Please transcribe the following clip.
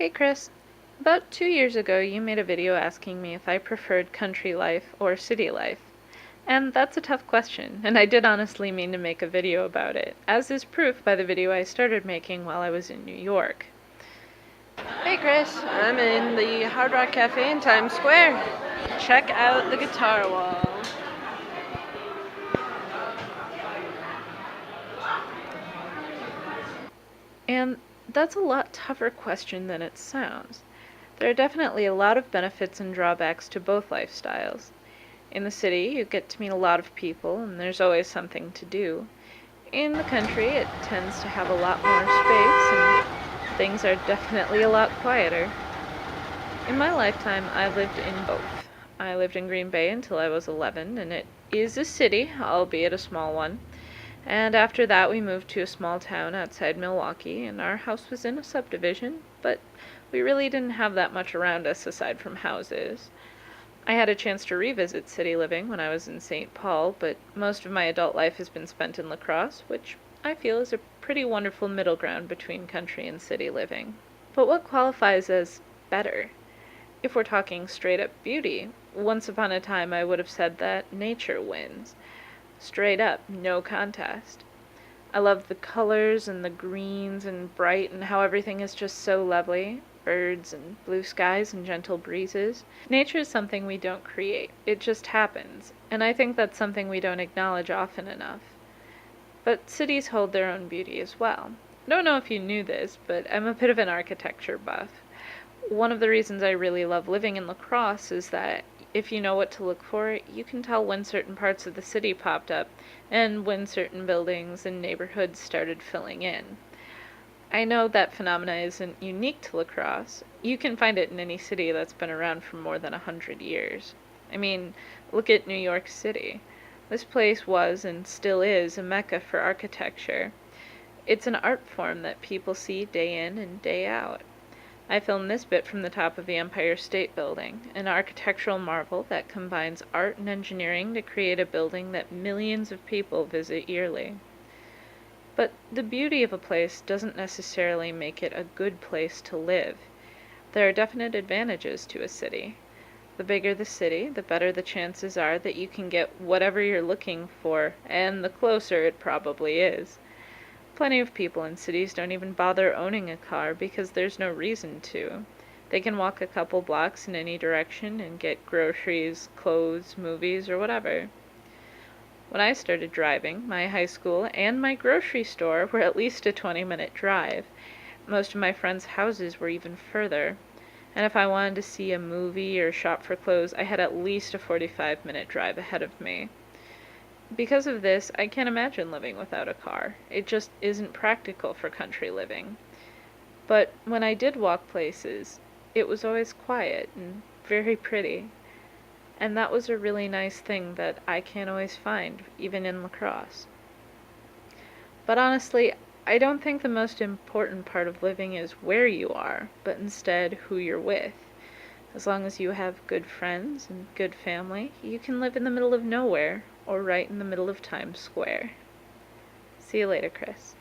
Hey Chris, about 2 years ago you made a video asking me if I preferred country life or city life. And that's a tough question, and I did honestly mean to make a video about it, as is proof by the video I started making while I was in New York. Hey Chris, I'm in the Hard Rock Cafe in Times Square. Check out the guitar wall. And that's a lot tougher question than it sounds. There are definitely a lot of benefits and drawbacks to both lifestyles. In the city, you get to meet a lot of people, and there's always something to do. In the country, it tends to have a lot more space, and things are definitely a lot quieter. In my lifetime, I've lived in both. I lived in Green Bay until I was 11, and it is a city, albeit a small one. And after that, we moved to a small town outside Milwaukee, and our house was in a subdivision, but we really didn't have that much around us aside from houses. I had a chance to revisit city living when I was in St. Paul, but most of my adult life has been spent in La Crosse, which I feel is a pretty wonderful middle ground between country and city living. But what qualifies as better? If we're talking straight up beauty, once upon a time I would have said that nature wins. Straight up, no contest. I love the colors and the greens and bright and how everything is just so lovely. Birds and blue skies and gentle breezes. Nature is something we don't create. It just happens. And I think that's something we don't acknowledge often enough. But cities hold their own beauty as well. I don't know if you knew this, but I'm a bit of an architecture buff. One of the reasons I really love living in La Crosse is that if you know what to look for, you can tell when certain parts of the city popped up and when certain buildings and neighborhoods started filling in. I know that phenomena isn't unique to La Crosse. You can find it in any city that's been around for more than 100 years. I mean, look at New York City. This place was and still is a mecca for architecture. It's an art form that people see day in and day out. I filmed this bit from the top of the Empire State Building, an architectural marvel that combines art and engineering to create a building that millions of people visit yearly. But the beauty of a place doesn't necessarily make it a good place to live. There are definite advantages to a city. The bigger the city, the better the chances are that you can get whatever you're looking for, and the closer it probably is. Plenty of people in cities don't even bother owning a car because there's no reason to. They can walk a couple blocks in any direction and get groceries, clothes, movies, or whatever. When I started driving, my high school and my grocery store were at least a 20-minute drive. Most of my friends' houses were even further. And if I wanted to see a movie or shop for clothes, I had at least a 45-minute drive ahead of me. Because of this, I can't imagine living without a car. It just isn't practical for country living. But when I did walk places, it was always quiet and very pretty. And that was a really nice thing that I can't always find, even in La Crosse. But honestly, I don't think the most important part of living is where you are, but instead who you're with. As long as you have good friends and good family, you can live in the middle of nowhere or right in the middle of Times Square. See you later, Chris.